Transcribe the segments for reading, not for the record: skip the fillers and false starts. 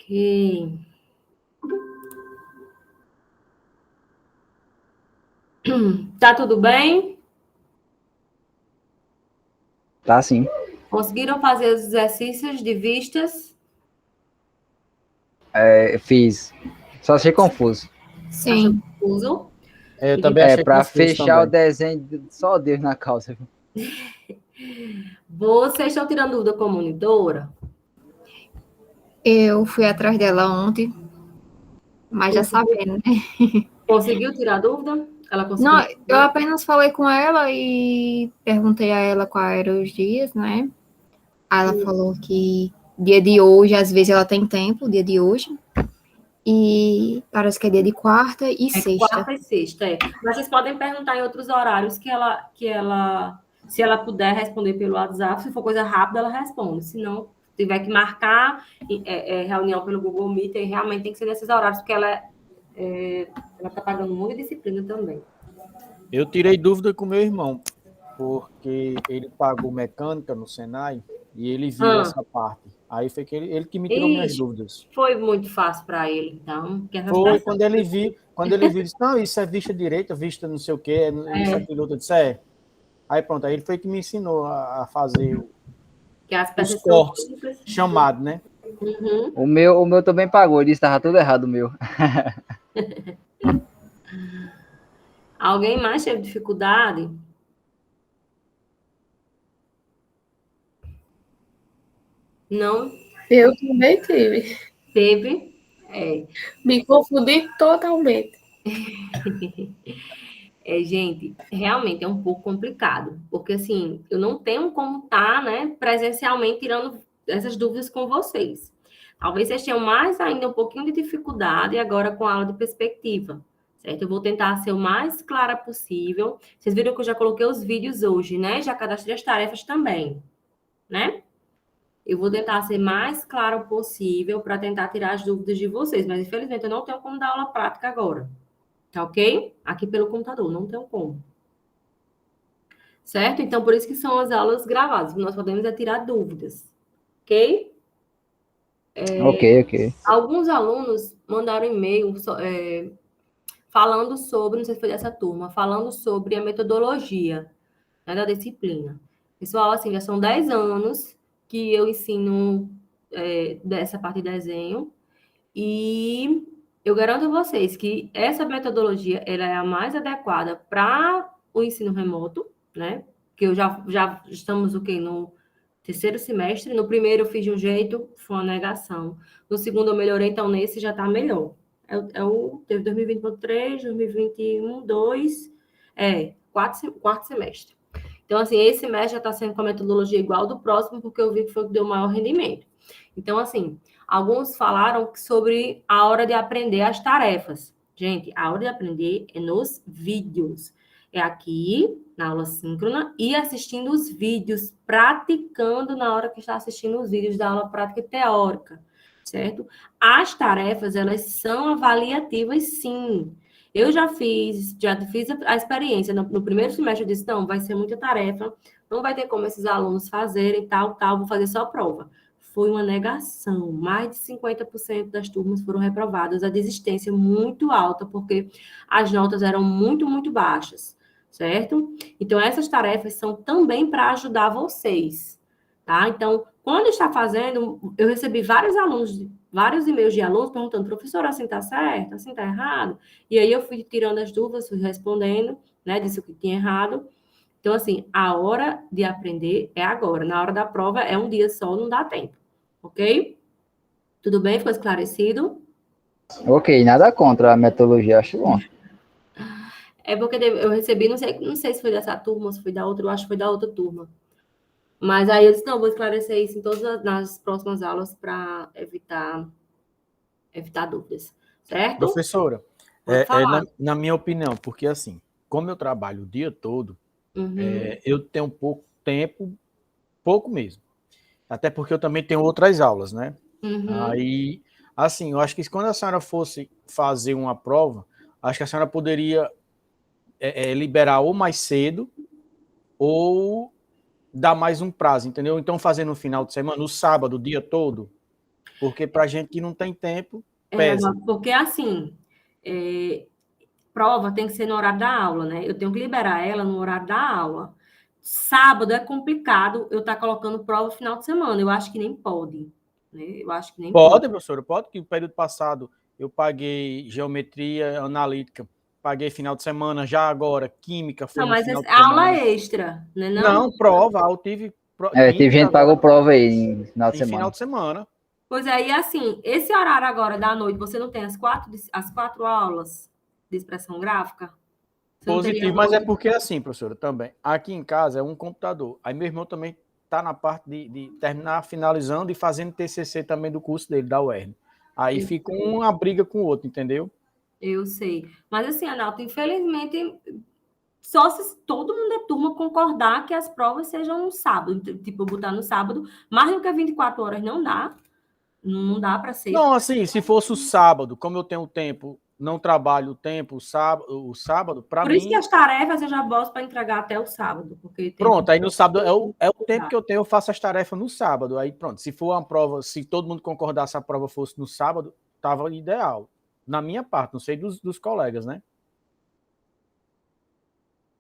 Ok. Tá tudo bem? Tá sim. Conseguiram fazer os exercícios de vistas? Fiz. Só achei confuso. Achou Sim. confuso? Eu E de- também achei Para confuso fechar o também. desenho, só Deus na causa. Vocês estão tirando dúvida com a monitora? Eu fui atrás dela ontem, mas já Conseguiu, sabendo, né? conseguiu tirar dúvida? Ela conseguiu Não, eu responder? apenas falei com ela e perguntei a ela quais eram os dias, né? Aí ela falou que dia de hoje, às vezes ela tem tempo, dia de hoje. E parece que é dia de quarta e É sexta. quarta e sexta, é. Mas vocês podem perguntar em outros horários se ela puder responder pelo WhatsApp, se for coisa rápida, ela responde. Se não, tiver que marcar reunião pelo Google Meet, aí realmente tem que ser nesses horários, porque ela está pagando muita disciplina também. Eu tirei dúvida com meu irmão, porque ele pagou mecânica no Senai e ele viu Ah, essa parte. Aí foi que ele que me tirou minhas ixi, dúvidas. foi muito fácil para ele, então, porque essas Foi pessoas. quando ele viu, disse, não, isso é vista direita, vista não sei o quê, isso, aquilo, outro. Eu disse, é. Aí pronto, aí ele foi que me ensinou a fazer Que as os peças são cortes únicas. chamados, né? Uhum. O meu também pagou, ele estava tudo errado, o meu. Alguém mais teve dificuldade? Não Eu também tive. teve? É. Me confundi totalmente. Gente, realmente é um pouco complicado, porque assim, eu não tenho como estar, né, presencialmente tirando essas dúvidas com vocês. Talvez vocês tenham mais ainda um pouquinho de dificuldade agora com a aula de perspectiva, certo? Eu vou tentar ser o mais clara possível. Vocês viram que eu já coloquei os vídeos hoje, né? Já cadastrei as tarefas também, né? Eu vou tentar ser mais claro possível para tentar tirar as dúvidas de vocês, mas infelizmente eu não tenho como dar aula prática agora, tá ok? Aqui pelo computador, não tenho como. Certo? Então, por isso que são as aulas gravadas, nós podemos tirar dúvidas, ok? Ok, ok. Alguns alunos mandaram e-mail falando sobre, não sei se foi dessa turma, falando sobre a metodologia, né, da disciplina. Pessoal, assim, já são 10 anos que eu ensino dessa parte de desenho e eu garanto a vocês que essa metodologia ela é a mais adequada para o ensino remoto, né? Que eu já estamos o quê? No terceiro semestre. No primeiro eu fiz de um jeito, foi uma negação. No segundo eu melhorei, então nesse já está melhor. Teve 2023, 2021, 2, quarto semestre. Então, assim, esse semestre já está sendo com a metodologia igual do próximo, porque eu vi que foi o que deu maior rendimento. Então, assim, alguns falaram sobre a hora de aprender as tarefas. Gente, a hora de aprender é nos vídeos. É aqui, na aula síncrona, e assistindo os vídeos, praticando na hora que está assistindo os vídeos da aula prática e teórica, certo? As tarefas, elas são avaliativas, sim. Eu já fiz a experiência. No primeiro semestre eu disse, não, vai ser muita tarefa, não vai ter como esses alunos fazerem tal, vou fazer só prova. Foi uma negação. Mais de 50% das turmas foram reprovadas, a desistência muito alta, porque as notas eram muito, muito baixas, certo? Então, essas tarefas são também para ajudar vocês, tá? Então, quando está fazendo, eu recebi vários e-mails de alunos perguntando, professora, assim tá certo? Assim tá errado? E aí eu fui tirando as dúvidas, fui respondendo, né? Disse o que tinha errado. Então, assim, a hora de aprender é agora. Na hora da prova é um dia só, não dá tempo. Ok? Tudo bem? Ficou esclarecido? Ok, nada contra a metodologia, acho bom. É porque eu recebi, não sei se foi dessa turma, se foi da outra, eu acho que foi da outra turma. Mas aí eu disse, não, vou esclarecer isso em todas nas próximas aulas para evitar dúvidas. Certo? Professora, Pode na, falar. na minha opinião, porque assim, como eu trabalho o dia todo, Uhum, eu tenho pouco tempo, pouco mesmo. Até porque eu também tenho outras aulas, né? uhum. Aí, assim, eu acho que quando a senhora fosse fazer uma prova, acho que a senhora poderia liberar ou mais cedo ou dar mais um prazo, entendeu? Então, fazer no final de semana, no sábado, o dia todo. Porque para gente que não tem tempo, É, pesa. porque assim, prova tem que ser no horário da aula, né? Eu tenho que liberar ela no horário da aula. Sábado é complicado eu estar colocando prova no final de semana. Eu acho que nem pode, né? Eu acho que nem pode. Pode, professora, pode, que o período passado eu paguei geometria analítica, paguei final de semana, já agora, química foi Não, no mas final de é aula semana. extra, né? Não? Não, prova, eu tive Teve química gente que pagou agora prova aí no final de em final semana. de semana. Pois é, e assim, esse horário agora da noite, você não tem as quatro aulas de expressão gráfica? Você não teria Positivo, mas é noite? porque assim, professora, também. Aqui em casa é um computador. Aí meu irmão também está na parte de terminar, finalizando e fazendo TCC também do curso dele, da UERN. Aí Eu fica sei. uma briga com o outro, entendeu? Eu sei. Mas assim, Analto, infelizmente, só se todo mundo da turma concordar que as provas sejam no sábado, tipo, botar no sábado, mais do que 24 horas não dá. Não dá para ser. Não, assim, se fosse o sábado, como eu tenho tempo, não trabalho o tempo, o sábado, para Por isso que mim, as tarefas eu já boto para entregar até o sábado, porque tem pronto. Aí no sábado é o tempo que. que eu tenho, eu faço as tarefas no sábado. Aí pronto, se for uma prova, se todo mundo concordasse a prova fosse no sábado, tava ideal. Na minha parte, não sei dos colegas, né?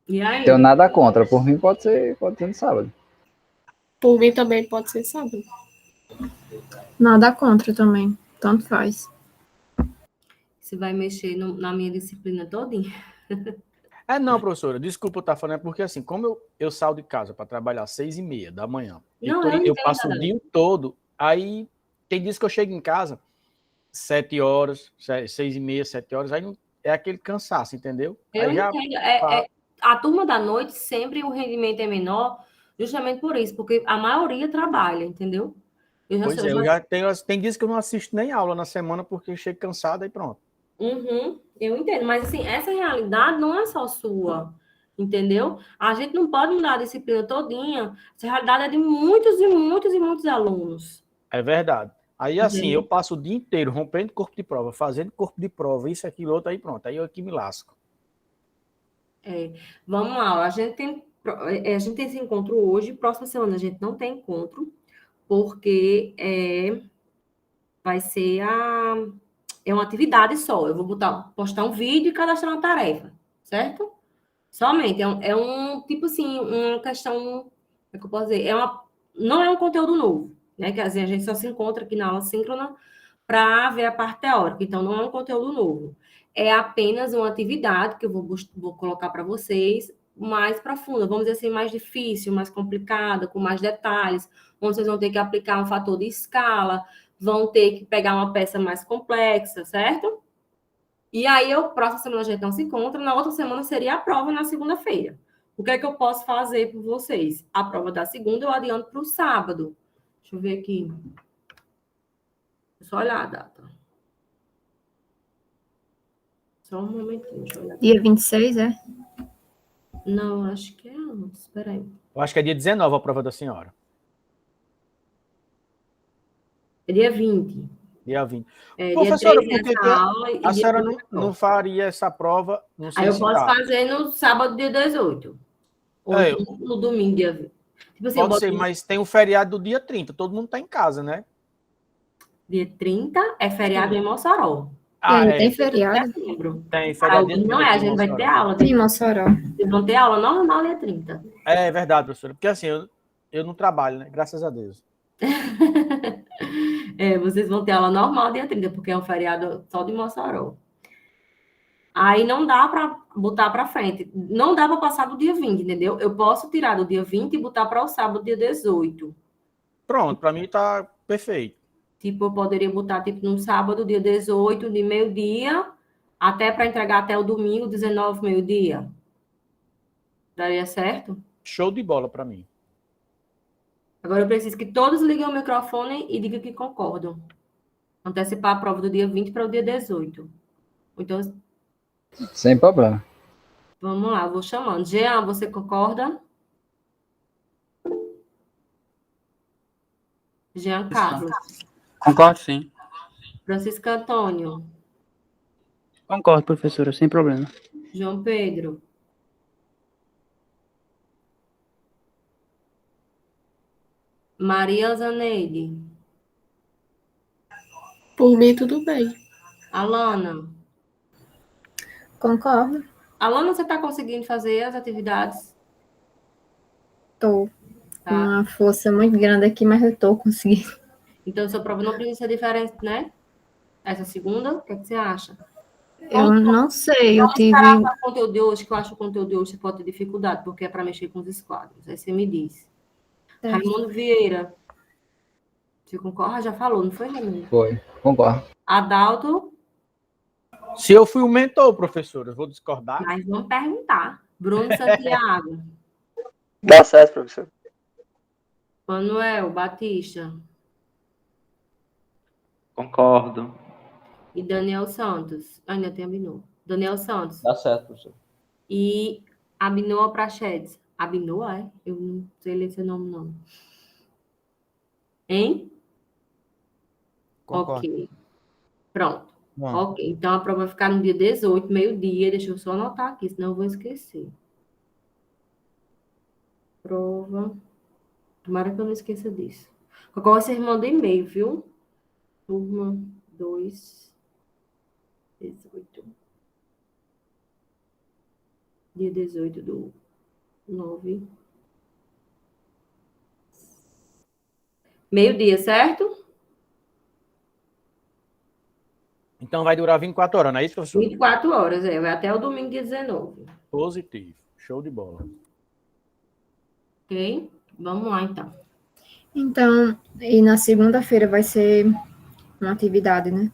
E Tenho aí? nada contra. Por mim pode ser no sábado. Por mim também pode ser sábado. Nada contra também. Tanto faz. Você vai mexer na minha disciplina todinha. Não, professora, desculpa eu estar falando, é porque assim, como eu saio de casa para trabalhar às 6h30 da manhã, e Não, eu eu entendo, passo o Adão. dia todo, aí tem dias que eu chego em casa 7 horas, 6h30, 7 horas, aí não, é aquele cansaço, entendeu? Eu Aí já entendo. pá, A turma da noite sempre o rendimento é menor, justamente por isso, porque a maioria trabalha, entendeu? Eu já, pois eu é, já eu já tenho, tem dias que eu não assisto nem aula na semana porque eu chego cansado e pronto. Uhum, eu entendo, mas assim, essa realidade não é só sua, entendeu? A gente não pode mudar a disciplina todinha, essa realidade é de muitos e muitos e muitos alunos, É verdade. Aí assim, eu entendeu? passo o dia inteiro rompendo corpo de prova, fazendo corpo de prova, isso, aquilo, outro, aí pronto, aí eu aqui me lasco. Vamos lá, a gente tem esse encontro hoje, próxima semana a gente não tem encontro, porque vai ser uma atividade só. Eu vou postar um vídeo e cadastrar uma tarefa, certo? Somente. É um tipo assim, uma questão. Como é que eu posso dizer? Não é um conteúdo novo, né? Que assim, a gente só se encontra aqui na aula síncrona para ver a parte teórica. Então, não é um conteúdo novo. É apenas uma atividade que eu vou colocar para vocês mais profunda, vamos dizer assim, mais difícil, mais complicada, com mais detalhes, onde vocês vão ter que aplicar um fator de escala, vão ter que pegar uma peça mais complexa, certo? E aí, próxima semana a gente não se encontra, na outra semana seria a prova na segunda-feira. O que é que eu posso fazer por vocês? A prova da segunda eu adianto para o sábado. Deixa eu ver aqui. Só olhar a data. Só um momentinho, deixa eu olhar. Dia 26, é? Não, acho que é antes. Espera aí. Eu acho que é dia 19 a prova da senhora. É dia 20. Dia 20. Dia Professora, 13 por é que essa aula e a dia senhora 20 não, é a não prova. faria essa prova? Não Aí sei eu se posso dá. fazer no sábado, dia 18. Ou É, então no domingo, dia 20. Tipo assim, eu pode boto ser, mas tem o feriado do dia 30. Todo mundo está em casa, né? dia 30, é feriado Sim. em Mossoró. E Ah, aí, tem é. feriado? Setembro. Tem Ah, feriado dia não 30 é, a aqui em gente vai ter Mossoró. aula. Em Mossoró. Vocês vão ter aula normal dia 30. É verdade, professora. Porque assim, eu não trabalho, né? Graças a Deus. Vocês vão ter aula normal dia 30, porque é um feriado só de Mossoró. Aí não dá para botar para frente. Não dá para passar do dia 20, entendeu? Eu posso tirar do dia 20 e botar para o sábado, dia 18. Pronto, para mim tá perfeito. Tipo, eu poderia botar tipo no sábado, dia 18, de meio-dia, até para entregar até o domingo, 19, meio-dia. Daria certo? Show de bola para mim. Agora eu preciso que todos liguem o microfone e digam que concordam. Antecipar a prova do dia 20 para o dia 18. Então, Sem problema. vamos lá, vou chamando. Jean, você concorda? Jean Sim. Carlos. Concordo, sim. Francisco Antônio. Concordo, professora, sem problema. João Pedro. Maria Zaneide. Por mim, tudo bem. Alana. Concordo. Alana, você está conseguindo fazer as atividades? Tô com Tá? uma força muito grande aqui, mas eu tô conseguindo. Então, sua prova não precisa ser diferente, né? Essa segunda, o que é que você acha? Eu não sei, eu Vamos esperar tive. para o conteúdo de hoje, que eu acho que o conteúdo de hoje você pode ter dificuldade, porque é para mexer com os esquadros. Aí você me diz. Raimundo Vieira. Você concorda? Já falou, não foi, Raimundo? Foi, concordo. Adalto, Se eu fui o mentor, professor, eu vou discordar. mas vamos perguntar. Bruno Santiago. Dá certo, professor. Manuel Batista. Concordo. E Daniel Santos. Ainda tem Abinô. Daniel Santos. Dá certo, professor. E Abinoa Prachedes. Abinoa, é? Eu não sei ler esse nome, não. Hein? Concordo. Ok. Pronto. Bom, Ok. Então, a prova vai ficar no dia 18, meio-dia. Deixa eu só anotar aqui, senão eu vou esquecer. Prova. Tomara que eu não esqueça disso. Qualquer coisa vocês mandam e-mail, viu? Turma 2, 18. Dia 18 do 9. Meio-dia, certo? então vai durar 24 horas, não é isso, professor? 24 horas, vai até o domingo dia 19. Positivo. Show de bola. Ok? Vamos lá, então. Então, e na segunda-feira vai ser uma atividade, né?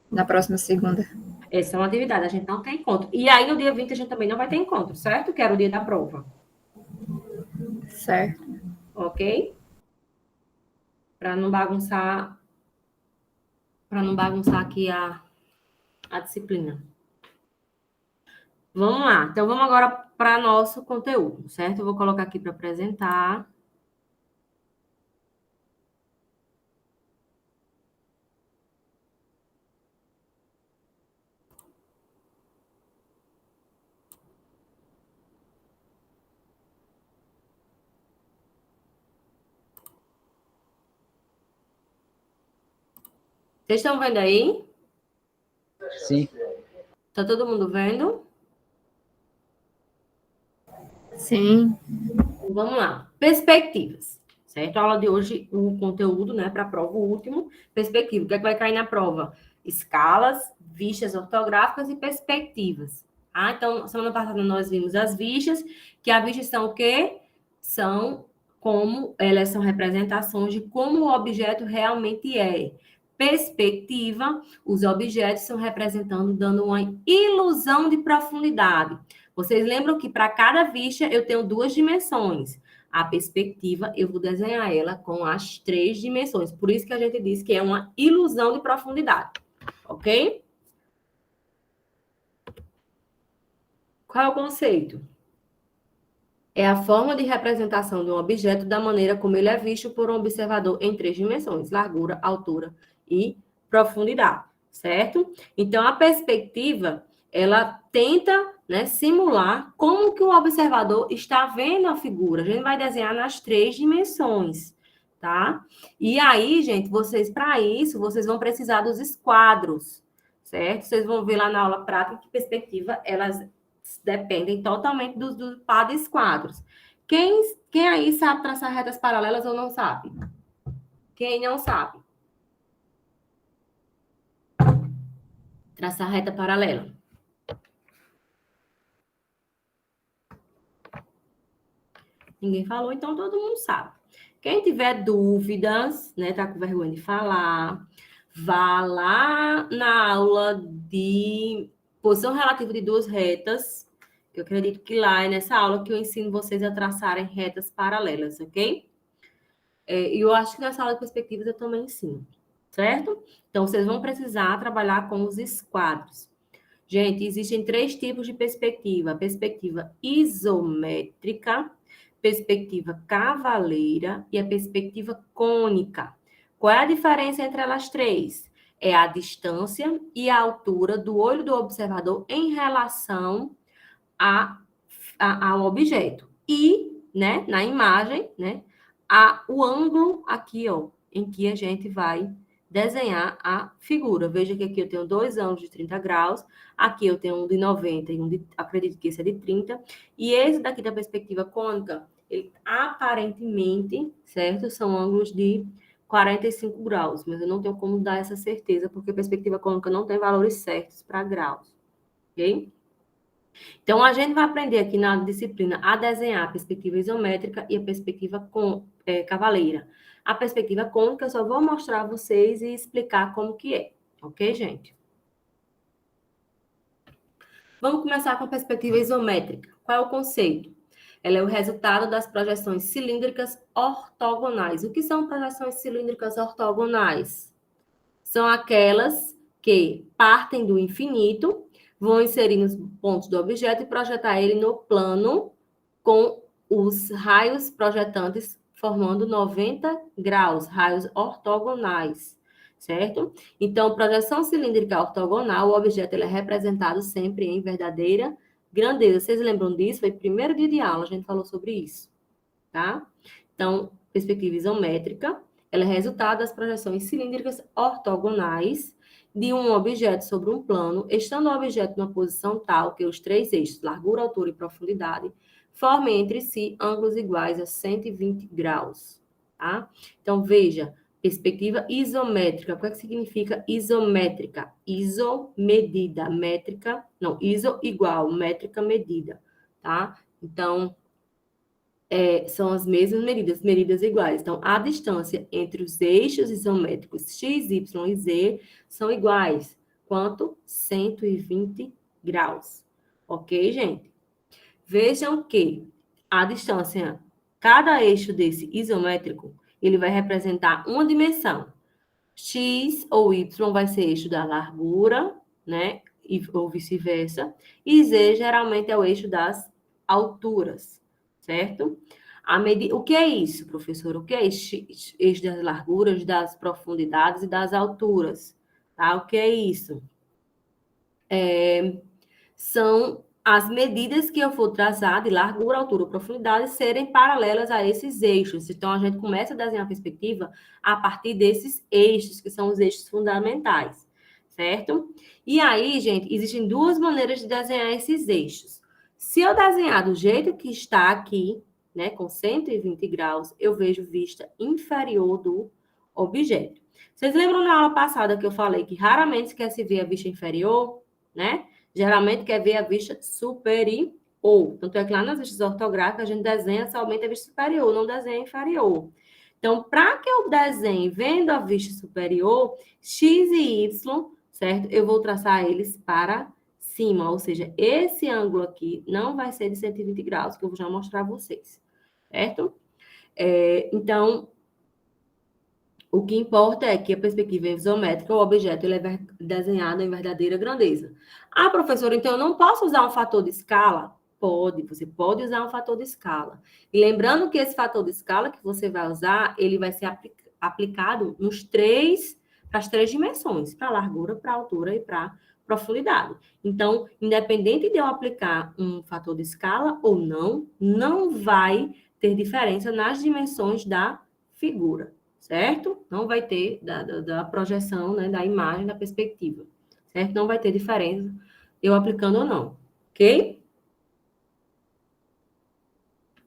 Na próxima segunda. Essa é uma atividade, a gente não tem encontro. E aí, no dia 20, a gente também não vai ter encontro, certo? Que era o dia da prova. Certo. Ok? Para não bagunçar aqui a disciplina. Vamos lá. Então, vamos agora para nosso conteúdo, certo? Eu vou colocar aqui para apresentar. Vocês estão vendo aí? Sim. Tá todo mundo vendo? Sim. Então, vamos lá. Perspectivas, certo? A aula de hoje, o conteúdo, né, para a prova, o último, perspectiva. O que é que vai cair na prova? Escalas, vistas ortográficas e perspectivas. Ah, então, semana passada nós vimos as vistas, que as vistas são o quê? São como, elas são representações de como o objeto realmente é. Perspectiva, os objetos são representando, dando uma ilusão de profundidade. Vocês lembram que para cada vista eu tenho duas dimensões. A perspectiva, eu vou desenhar ela com as 3 dimensões. Por isso que a gente diz que é uma ilusão de profundidade. Ok? Qual é o conceito? É a forma de representação de um objeto da maneira como ele é visto por um observador em 3 dimensões: largura, altura e profundidade, certo? Então, a perspectiva, ela tenta, né, simular como que o observador está vendo a figura. A gente vai desenhar nas 3 dimensões, tá? E aí, gente, para isso, vocês vão precisar dos esquadros, certo? Vocês vão ver lá na aula prática que perspectiva, elas dependem totalmente dos par de esquadros. Quem aí sabe traçar retas paralelas ou não sabe? Quem não sabe? Traçar reta paralela. Ninguém falou, então todo mundo sabe. Quem tiver dúvidas, né, tá com vergonha de falar, vá lá na aula de posição relativa de duas retas. Eu acredito que lá é nessa aula que eu ensino vocês a traçarem retas paralelas, ok? E eu acho que nessa aula de perspectivas eu também ensino, certo? Então, vocês vão precisar trabalhar com os esquadros. Gente, existem 3 tipos de perspectiva: perspectiva isométrica, perspectiva cavaleira e a perspectiva cônica. Qual é a diferença entre elas 3? É a distância e a altura do olho do observador em relação ao objeto. E, né, na imagem, né, o ângulo aqui, ó, em que a gente vai desenhar a figura. Veja que aqui eu tenho 2 ângulos de 30 graus, aqui eu tenho um de 90 e um de, acredito que esse é de 30, e esse daqui da perspectiva cônica, ele aparentemente, certo? São ângulos de 45 graus, mas eu não tenho como dar essa certeza, porque a perspectiva cônica não tem valores certos para graus, ok? Então, a gente vai aprender aqui na disciplina a desenhar a perspectiva isométrica e a perspectiva cavaleira. A perspectiva cônica eu só vou mostrar a vocês e explicar como que é, ok, gente? Vamos começar com a perspectiva isométrica. Qual é o conceito? Ela é o resultado das projeções cilíndricas ortogonais. O que são projeções cilíndricas ortogonais? São aquelas que partem do infinito, vão inserir nos pontos do objeto e projetar ele no plano com os raios projetantes formando 90 graus, raios ortogonais, certo? Então, projeção cilíndrica ortogonal, o objeto ele é representado sempre em verdadeira grandeza. Vocês lembram disso? Foi o primeiro dia de aula, a gente falou sobre isso, tá? Então, perspectiva isométrica, ela é resultado das projeções cilíndricas ortogonais de um objeto sobre um plano, estando o objeto numa posição tal que os 3 eixos, largura, altura e profundidade, formem entre si ângulos iguais a 120 graus, tá? Então, veja, perspectiva isométrica. O que é que significa isométrica? Iso, medida, métrica, não, iso igual, métrica, medida, tá? Então, são as mesmas medidas iguais. Então, a distância entre os eixos isométricos x, y e z são iguais. Quanto? 120 graus. Ok, gente? Vejam que a distância, cada eixo desse isométrico, ele vai representar uma dimensão. X ou y vai ser eixo da largura, né? Ou vice-versa. E z geralmente é o eixo das alturas, certo? O que é isso, professor? O que é eixo das larguras, das profundidades e das alturas? Tá? O que é isso? São as medidas que eu vou traçar de largura, altura ou profundidade serem paralelas a esses eixos. Então, a gente começa a desenhar a perspectiva a partir desses eixos, que são os eixos fundamentais, certo? E aí, gente, existem 2 maneiras de desenhar esses eixos. Se eu desenhar do jeito que está aqui, né, com 120 graus, eu vejo vista inferior do objeto. Vocês lembram na aula passada que eu falei que raramente se quer se ver a vista inferior, né? Geralmente quer ver a vista superior. Tanto é que lá nas vistas ortográficas a gente desenha somente a vista superior, não desenha a inferior. Então, para que eu desenhe vendo a vista superior, x e y, certo? Eu vou traçar eles para cima, ou seja, esse ângulo aqui não vai ser de 120 graus, que eu vou já mostrar a vocês, certo? Então, o que importa é que a perspectiva isométrica, o objeto ele é desenhado em verdadeira grandeza. Ah, professora, então eu não posso usar um fator de escala? Pode, você pode usar um fator de escala. E lembrando que esse fator de escala que você vai usar, ele vai ser aplicado para as 3 dimensões, para a largura, para a altura e para a profundidade. Então, independente de eu aplicar um fator de escala ou não, não vai ter diferença nas dimensões da figura, certo? Não vai ter da projeção, né, da imagem, da perspectiva, certo? Não vai ter diferença eu aplicando ou não, ok?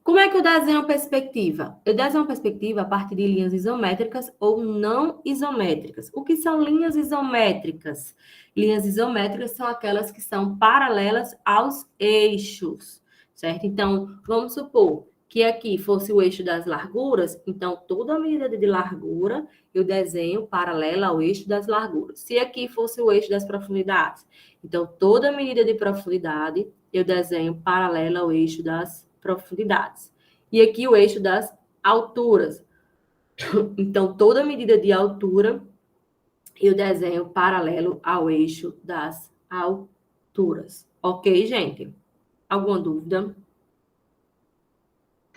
Como é que eu desenho a perspectiva? Eu desenho a perspectiva a partir de linhas isométricas ou não isométricas. O que são linhas isométricas? Linhas isométricas são aquelas que são paralelas aos eixos, certo? Então, vamos supor que aqui fosse o eixo das larguras, então toda a medida de largura eu desenho paralela ao eixo das larguras. Se aqui fosse o eixo das profundidades, então toda a medida de profundidade eu desenho paralela ao eixo das profundidades. E aqui o eixo das alturas. Então, toda medida de altura eu desenho paralelo ao eixo das alturas. Ok, gente? Alguma dúvida?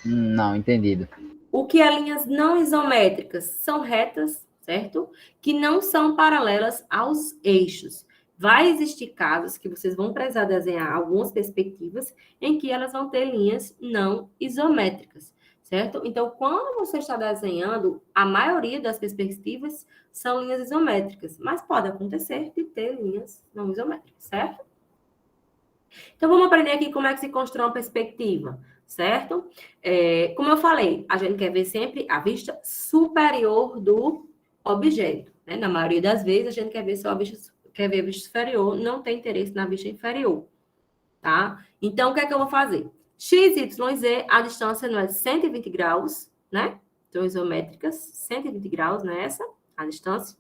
Não, entendido. O que é linhas não isométricas? São retas, certo? Que não são paralelas aos eixos. Vai existir casos que vocês vão precisar desenhar algumas perspectivas em que elas vão ter linhas não isométricas, certo? Então, quando você está desenhando, a maioria das perspectivas são linhas isométricas, mas pode acontecer de ter linhas não isométricas, certo? Então, vamos aprender aqui como é que se constrói uma perspectiva, certo? Como eu falei, a gente quer ver sempre a vista superior do objeto, né? Na maioria das vezes, a gente quer ver só a vista superior, não tem interesse na vista inferior, tá? Então, o que é que eu vou fazer? X, Y, Z, a distância não é de 120 graus, né? Então, isométricas, 120 graus nessa, a distância.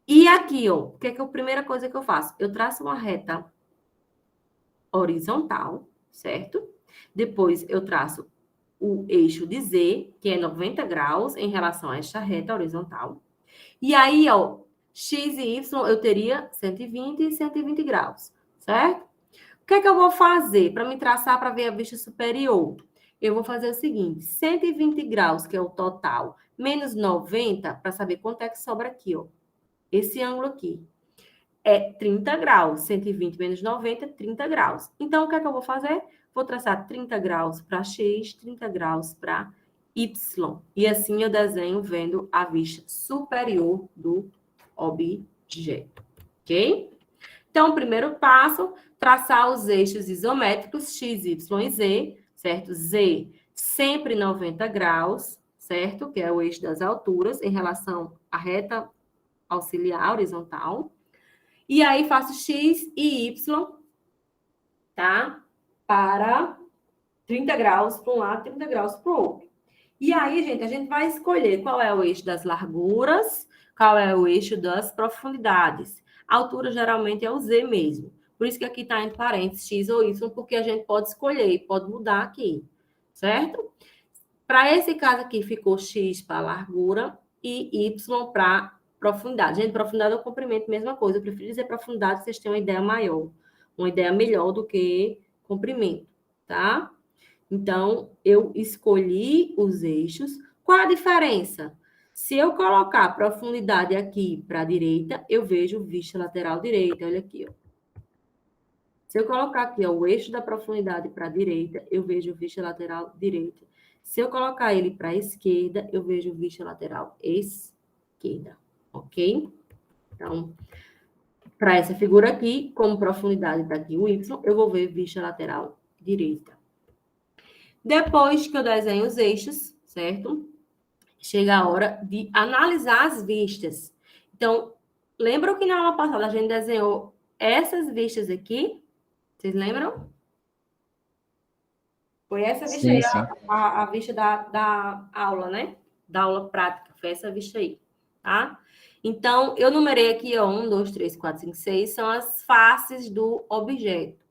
E aqui, ó, o que é a primeira coisa que eu faço? Eu traço uma reta horizontal, certo? Depois, eu traço o eixo de Z, que é 90 graus em relação a esta reta horizontal. E aí, ó, X e Y, eu teria 120 e 120 graus, certo? O que é que eu vou fazer para me traçar para ver a vista superior? Eu vou fazer o seguinte, 120 graus, que é o total, menos 90, para saber quanto é que sobra aqui, ó. Esse ângulo aqui é 30 graus. 120 menos 90, 30 graus. Então, o que é que eu vou fazer? Vou traçar 30 graus para X, 30 graus para Y. E assim eu desenho vendo a vista superior do objeto, ok? Então, o primeiro passo, traçar os eixos isométricos X, Y e Z, certo? Z sempre 90 graus, certo? Que é o eixo das alturas em relação à reta auxiliar horizontal. E aí, faço X e Y, tá? Para 30 graus para um lado, 30 graus para o outro. E aí, gente, a gente vai escolher qual é o eixo das larguras, qual é o eixo das profundidades. A altura, geralmente, é o Z mesmo. Por isso que aqui está entre parênteses X ou Y, porque a gente pode escolher, pode mudar aqui, certo? Para esse caso aqui, ficou X para largura e Y para profundidade. Gente, profundidade ou comprimento, mesma coisa. Eu prefiro dizer profundidade, vocês têm uma ideia maior, uma ideia melhor do que comprimento, tá? Então, eu escolhi os eixos. Qual a diferença? Se eu colocar a profundidade aqui para a direita, eu vejo vista lateral direita. Olha aqui, ó. Se eu colocar aqui, ó, o eixo da profundidade para a direita, eu vejo vista lateral direita. Se eu colocar ele para a esquerda, eu vejo vista lateral esquerda, ok? Então, para essa figura aqui, como profundidade está aqui o Y, eu vou ver vista lateral direita. Depois que eu desenho os eixos, certo? Chega a hora de analisar as vistas. Então, lembram que na aula passada a gente desenhou essas vistas aqui? Vocês lembram? Foi essa vista Sim, aí, sim. a vista da aula, né? Da aula prática, foi essa vista aí, tá? Então, eu numerei aqui, ó, 1, 2, 3, 4, 5, 6, são as faces do objeto,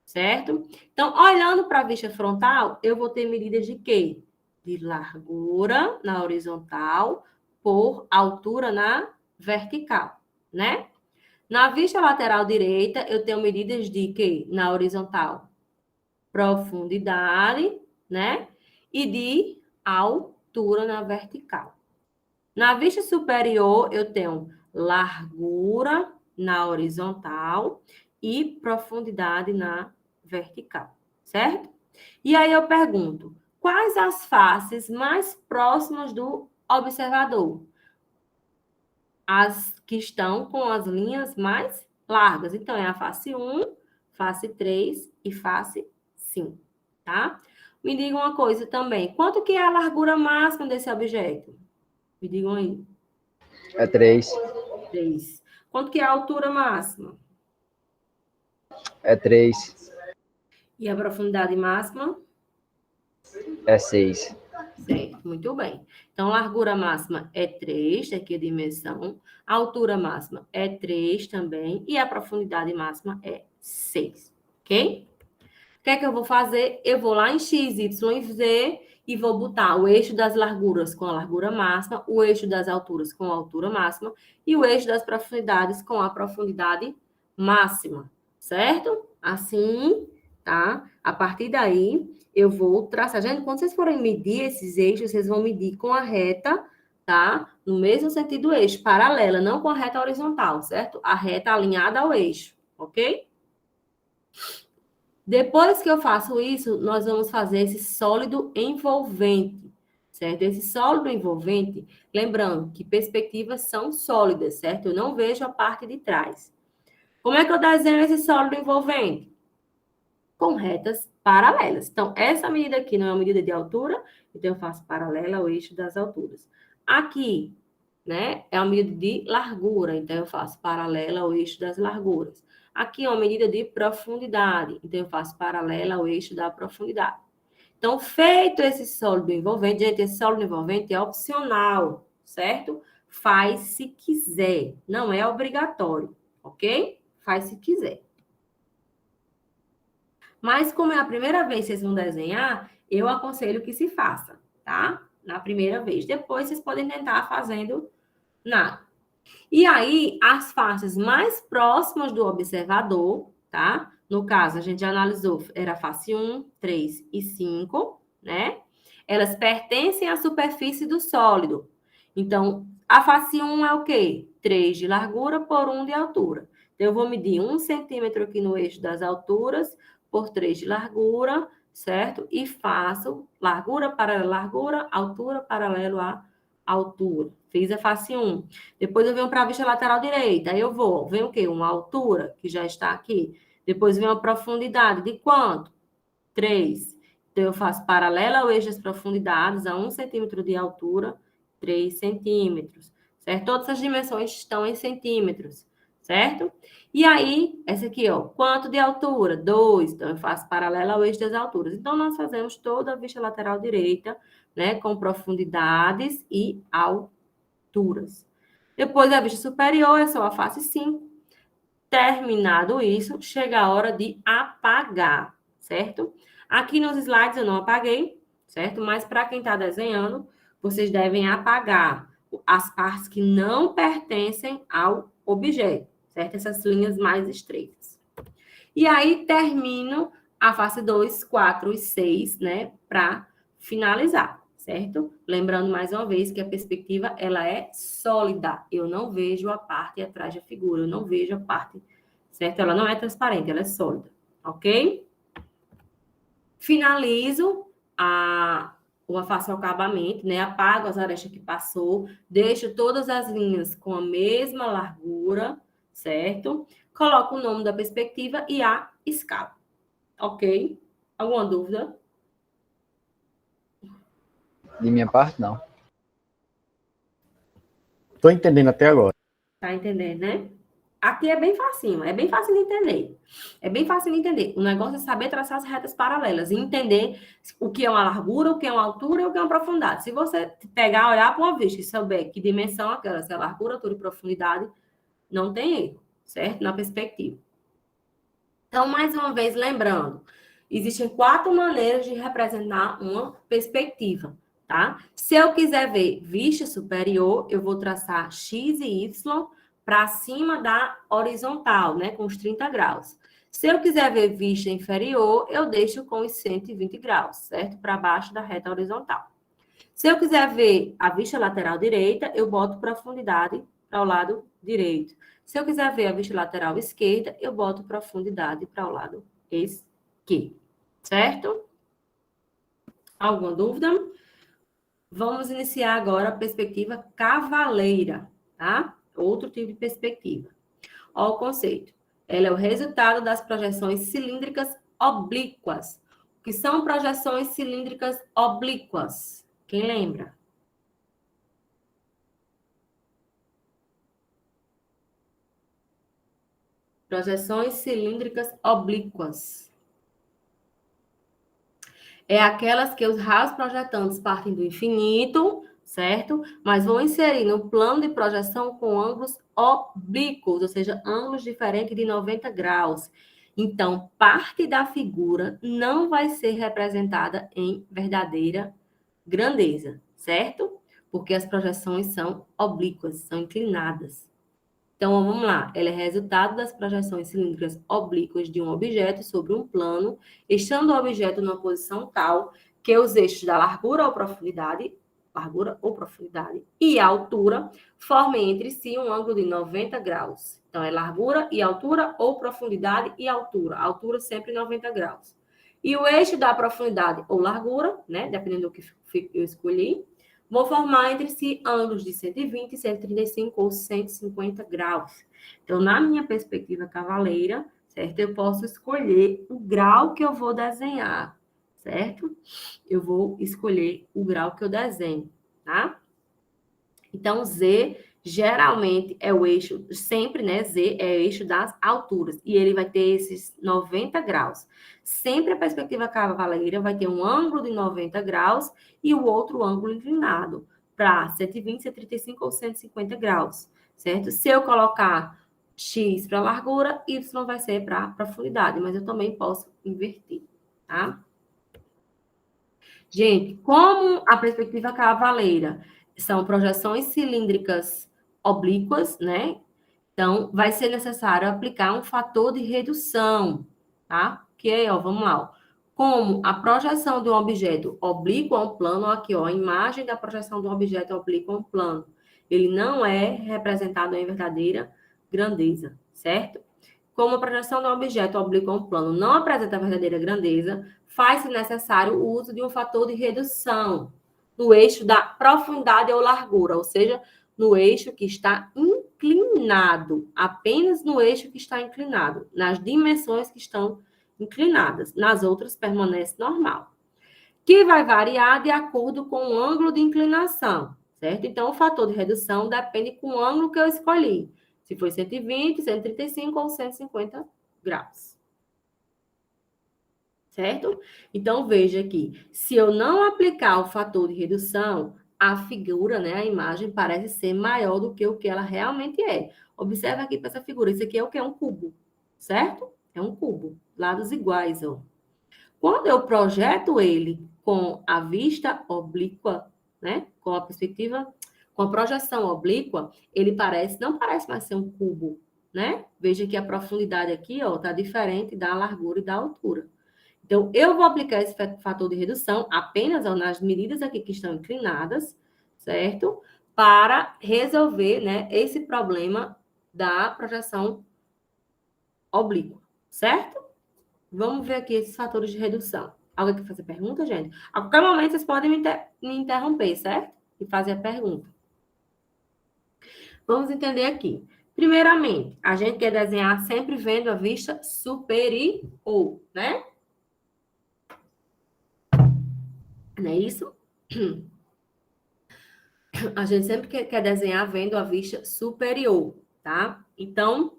certo? Então, olhando para a vista frontal, eu vou ter medidas de quê? De largura na horizontal por altura na vertical, né? Na vista lateral direita, eu tenho medidas de quê? Na horizontal, profundidade, né? E de altura na vertical. Na vista superior, eu tenho largura na horizontal e profundidade na vertical, certo? E aí eu pergunto, quais as faces mais próximas do observador? As que estão com as linhas mais largas. Então, é a face 1, face 3 e face 5, tá? Me digam uma coisa também. Quanto que é a largura máxima desse objeto? Me digam aí. É 3. 3. Quanto que é a altura máxima? É 3. E a profundidade máxima? É 6. Certo, muito bem. Então, largura máxima é 3, aqui a dimensão. A altura máxima é 3 também. E a profundidade máxima é 6, ok? O que é que eu vou fazer? Eu vou lá em X, Y e Z e vou botar o eixo das larguras com a largura máxima, o eixo das alturas com a altura máxima e o eixo das profundidades com a profundidade máxima, certo? Assim, tá? A partir daí, eu vou traçar. Gente, quando vocês forem medir esses eixos, vocês vão medir com a reta, tá? No mesmo sentido do eixo, paralela, não com a reta horizontal, certo? A reta alinhada ao eixo, ok? Depois que eu faço isso, nós vamos fazer esse sólido envolvente, certo? Esse sólido envolvente, lembrando que perspectivas são sólidas, certo? Eu não vejo a parte de trás. Como é que eu desenho esse sólido envolvente? Com retas paralelas. Então, essa medida aqui não é uma medida de altura, então eu faço paralela ao eixo das alturas. Aqui, né, é uma medida de largura, então eu faço paralela ao eixo das larguras. Aqui é uma medida de profundidade, então eu faço paralela ao eixo da profundidade. Então, feito esse sólido envolvente, gente, esse sólido envolvente é opcional, certo? Faz se quiser, não é obrigatório, ok? Faz se quiser. Mas como é a primeira vez que vocês vão desenhar, eu aconselho que se faça, tá? Na primeira vez. Depois vocês podem tentar fazendo nada. E aí, as faces mais próximas do observador, tá? No caso, a gente já analisou, era a face 1, 3 e 5, né? Elas pertencem à superfície do sólido. Então, a face 1 é o quê? 3 de largura por 1 de altura. Então, eu vou medir 1 centímetro aqui no eixo das alturas por 3 de largura, certo? E faço largura paralela à largura, altura paralelo à altura. Fiz a face 1. Depois eu venho para a vista lateral direita. Aí eu vou, vem o quê? Uma altura, que já está aqui. Depois vem a profundidade. De quanto? 3. Então, eu faço paralela ao eixo das profundidades, a 1 centímetro de altura, 3 centímetros. Certo? Todas as dimensões estão em centímetros. Certo? E aí, essa aqui, ó, quanto de altura? 2. Então, eu faço paralela ao eixo das alturas. Então, nós fazemos toda a vista lateral direita, né, com profundidades e alturas. Depois da vista superior, é só a face 5. Terminado isso, chega a hora de apagar, certo? Aqui nos slides eu não apaguei, certo? Mas para quem está desenhando, vocês devem apagar as partes que não pertencem ao objeto, certo? Essas linhas mais estreitas. E aí, termino a face 2, 4 e 6, né? Para finalizar, certo? Lembrando mais uma vez que a perspectiva, ela é sólida. Eu não vejo a parte atrás da figura, eu não vejo a parte, certo? Ela não é transparente, ela é sólida, ok? Finalizo uma face ao acabamento, né? Apago as arestas que passou, deixo todas as linhas com a mesma largura, certo? Coloco o nome da perspectiva e a escala, ok? Alguma dúvida? De minha parte, não. Estou entendendo até agora. Tá entendendo, né? Aqui é bem fácil de entender. É bem fácil de entender. O negócio é saber traçar as retas paralelas e entender o que é uma largura, o que é uma altura e o que é uma profundidade. Se você pegar, olhar para uma vista e souber que dimensão é aquela, se é largura, altura e profundidade, não tem erro, certo? Na perspectiva. Então, mais uma vez, lembrando, existem 4 maneiras de representar uma perspectiva, tá? Se eu quiser ver vista superior, eu vou traçar X e Y para cima da horizontal, né? Com os 30 graus. Se eu quiser ver vista inferior, eu deixo com os 120 graus, certo? Para baixo da reta horizontal. Se eu quiser ver a vista lateral direita, eu boto profundidade para o lado direito. Se eu quiser ver a vista lateral esquerda, eu boto profundidade para o lado esquerdo. Certo? Alguma dúvida? Vamos iniciar agora a perspectiva cavaleira, tá? Outro tipo de perspectiva. Olha o conceito. Ela é o resultado das projeções cilíndricas oblíquas. O que são projeções cilíndricas oblíquas? Quem lembra? Projeções cilíndricas oblíquas. É aquelas que os raios projetantes partem do infinito, certo? Mas vão inserir no plano de projeção com ângulos oblíquos, ou seja, ângulos diferentes de 90 graus. Então, parte da figura não vai ser representada em verdadeira grandeza, certo? Porque as projeções são oblíquas, são inclinadas. Então, vamos lá. Ela é resultado das projeções cilíndricas oblíquas de um objeto sobre um plano, estando o objeto numa posição tal que os eixos da largura ou profundidade largura ou profundidade, e altura, formem entre si um ângulo de 90 graus. Então, é largura e altura, ou profundidade e altura. Altura sempre 90 graus. E o eixo da profundidade ou largura, né, dependendo do que eu escolhi, vão formar entre si ângulos de 120, 135 ou 150 graus. Então, na minha perspectiva cavaleira, certo? Eu posso escolher o grau que eu vou desenhar, certo? Eu vou escolher o grau que eu desenho, tá? Então, Z geralmente é o eixo, sempre, né? Z é o eixo das alturas. E ele vai ter esses 90 graus. Sempre a perspectiva cavaleira vai ter um ângulo de 90 graus e o outro ângulo inclinado para 120, 135 ou 150 graus, certo? Se eu colocar X para largura, Y vai ser para profundidade, mas eu também posso inverter, tá? Gente, como a perspectiva cavaleira são projeções cilíndricas oblíquas, né? Então, vai ser necessário aplicar um fator de redução, tá? Que aí, ó, vamos lá. Ó. Como a projeção de um objeto oblíquo a um plano, aqui, ó, a imagem da projeção de um objeto oblíquo a um plano, ele não é representado em verdadeira grandeza, certo? Como a projeção de um objeto oblíquo a um plano não apresenta verdadeira grandeza, faz-se necessário o uso de um fator de redução no eixo da profundidade ou largura, ou seja, no eixo que está inclinado, apenas no eixo que está inclinado, nas dimensões que estão inclinadas, nas outras permanece normal, que vai variar de acordo com o ângulo de inclinação, certo? Então, o fator de redução depende com o ângulo que eu escolhi, se foi 120, 135 ou 150 graus. Certo? Então, veja aqui, se eu não aplicar o fator de redução, a figura, né, a imagem parece ser maior do que o que ela realmente é. Observa aqui para essa figura, isso aqui é o que? É um cubo, certo? É um cubo, lados iguais, ó. Quando eu projeto ele com a vista oblíqua, né, com a perspectiva, com a projeção oblíqua, ele não parece mais ser um cubo, né? Veja que a profundidade aqui, ó, tá diferente da largura e da altura. Então, eu vou aplicar esse fator de redução apenas nas medidas aqui que estão inclinadas, certo? Para resolver, né, esse problema da projeção oblíqua, certo? Vamos ver aqui esses fatores de redução. Alguém quer fazer pergunta, gente? A qualquer momento vocês podem me interromper, certo? E fazer a pergunta. Vamos entender aqui. Primeiramente, a gente quer desenhar sempre vendo a vista superior, né? Não é isso? A gente sempre quer desenhar vendo a vista superior, tá? Então,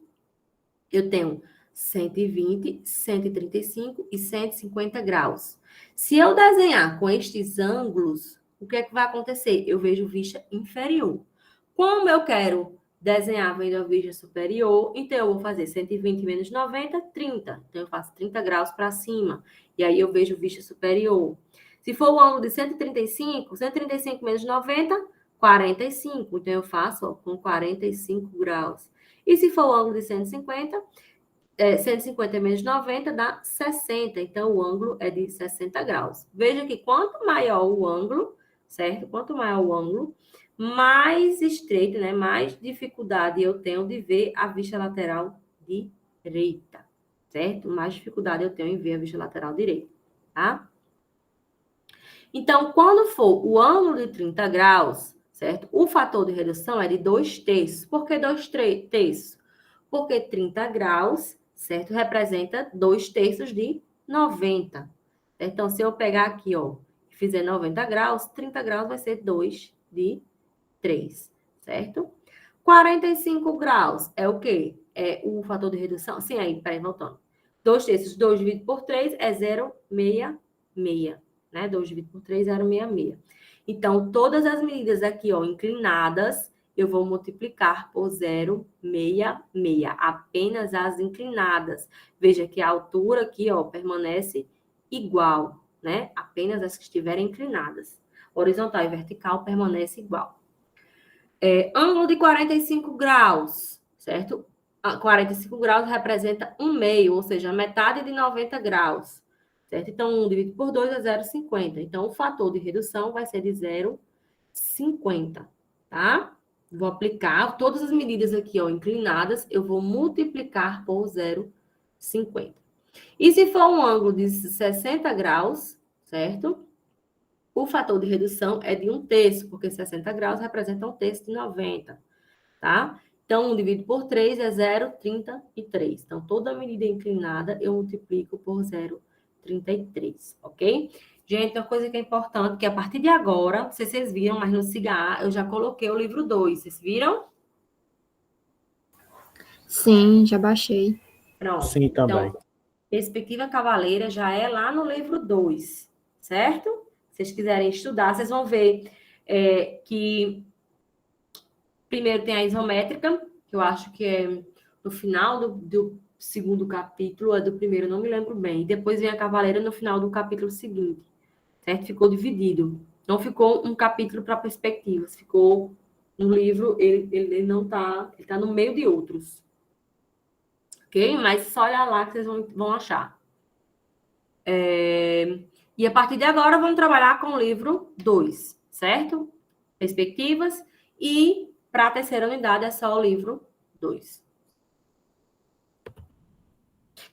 eu tenho 120, 135 e 150 graus. Se eu desenhar com estes ângulos, o que é que vai acontecer? Eu vejo vista inferior. Como eu quero desenhar vendo a vista superior, então eu vou fazer 120 menos 90, 30. Então, eu faço 30 graus para cima. E aí eu vejo vista superior. Se for o ângulo de 135 menos 90, 45. Então, eu faço ó, com 45 graus. E se for o ângulo de 150 menos 90 dá 60. Então, o ângulo é de 60 graus. Veja que quanto maior o ângulo, certo? Quanto maior o ângulo, mais estreito, né? Mais dificuldade eu tenho de ver a vista lateral direita, certo? Mais dificuldade eu tenho em ver a vista lateral direita, tá? Então, quando for o ângulo de 30 graus, certo? O fator de redução é de 2/3. Por que 2/3? Porque 30 graus, certo? Representa 2/3 de 90. Então, se eu pegar aqui, ó, e fizer 90 graus, 30 graus vai ser 2/3, certo? 45 graus é o quê? É o fator de redução. Sim, aí, peraí, voltando. 2/3, 2 dividido por 3 é 0,66. Né? 2 dividido por 3, 0,66. Então, todas as medidas aqui, ó, inclinadas, eu vou multiplicar por 0,66. Apenas as inclinadas. Veja que a altura aqui, ó, permanece igual, né? Apenas as que estiverem inclinadas. Horizontal e vertical permanece igual. Ângulo de 45 graus, certo? 45 graus representa 1/2, ou seja, metade de 90 graus. Certo? Então, 1 dividido por 2 é 0,50. Então, o fator de redução vai ser de 0,50, tá? Vou aplicar todas as medidas aqui, ó, inclinadas, eu vou multiplicar por 0,50. E se for um ângulo de 60 graus, certo? O fator de redução é de 1/3, porque 60 graus representa 1/3 de 90, tá? Então, 1 dividido por 3 é 0,33. Então, toda medida inclinada eu multiplico por 0,33, ok? Gente, uma coisa que é importante, que a partir de agora, não sei se vocês viram, mas no CIGA eu já coloquei o livro 2. Vocês viram? Sim, já baixei. Pronto. Sim, também. Então, perspectiva cavaleira já é lá no livro 2, certo? Se vocês quiserem estudar, vocês vão ver que primeiro tem a isométrica, que eu acho que é no final do segundo capítulo, do primeiro, não me lembro bem. E depois vem a cavaleira no final do capítulo seguinte, certo? Ficou dividido. Não ficou um capítulo para perspectivas, ficou um livro, ele não tá, ele tá no meio de outros. Ok? Mas só olhar lá que vocês vão achar. E a partir de agora, vamos trabalhar com o livro 2, certo? Perspectivas. E para a terceira unidade é só o livro 2.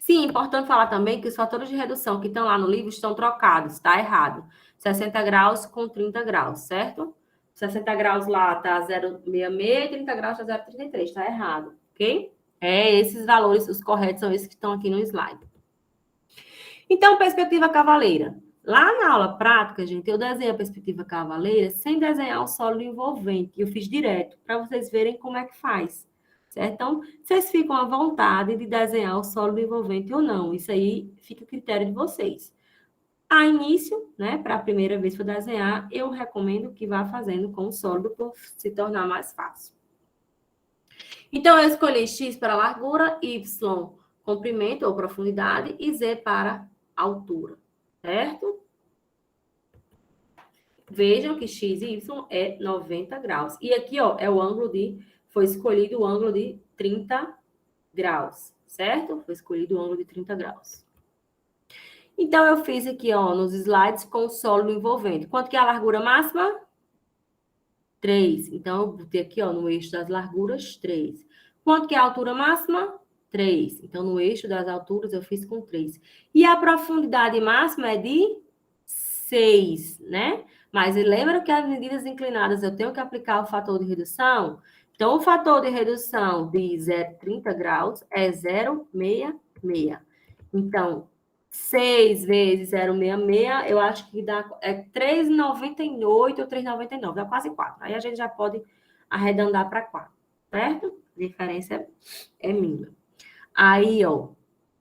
Sim, importante falar também que os fatores de redução que estão lá no livro estão trocados, tá errado. 60 graus com 30 graus, certo? 60 graus lá tá 0,66 e 30 graus tá 0,33, tá errado, ok? Esses valores, os corretos são esses que estão aqui no slide. Então, perspectiva cavaleira. Lá na aula prática, gente, eu desenhei a perspectiva cavaleira sem desenhar o sólido envolvente. Eu fiz direto, para vocês verem como é que faz. Certo? Então, vocês ficam à vontade de desenhar o sólido envolvente ou não. Isso aí fica a critério de vocês. A início, né, para a primeira vez que eu desenhar, eu recomendo que vá fazendo com o sólido para se tornar mais fácil. Então, eu escolhi X para largura, Y comprimento ou profundidade e Z para altura, certo? Vejam que X e Y é 90 graus. E aqui, ó, é o ângulo foi escolhido o ângulo de 30 graus, certo? Foi escolhido o ângulo de 30 graus. Então, eu fiz aqui, ó, nos slides com o sólido envolvente. Quanto que é a largura máxima? 3. Então, eu botei aqui, ó, no eixo das larguras, 3. Quanto que é a altura máxima? 3. Então, no eixo das alturas, eu fiz com 3. E a profundidade máxima é de 6, né? Mas lembra que as medidas inclinadas eu tenho que aplicar o fator de redução? Então, o fator de redução de 0,30 graus é 0,66. Então, 6 vezes 0,66, eu acho que dá 3,98 ou 3,99, dá quase 4. Aí a gente já pode arredondar para 4, certo? A diferença é mínima. Aí, ó,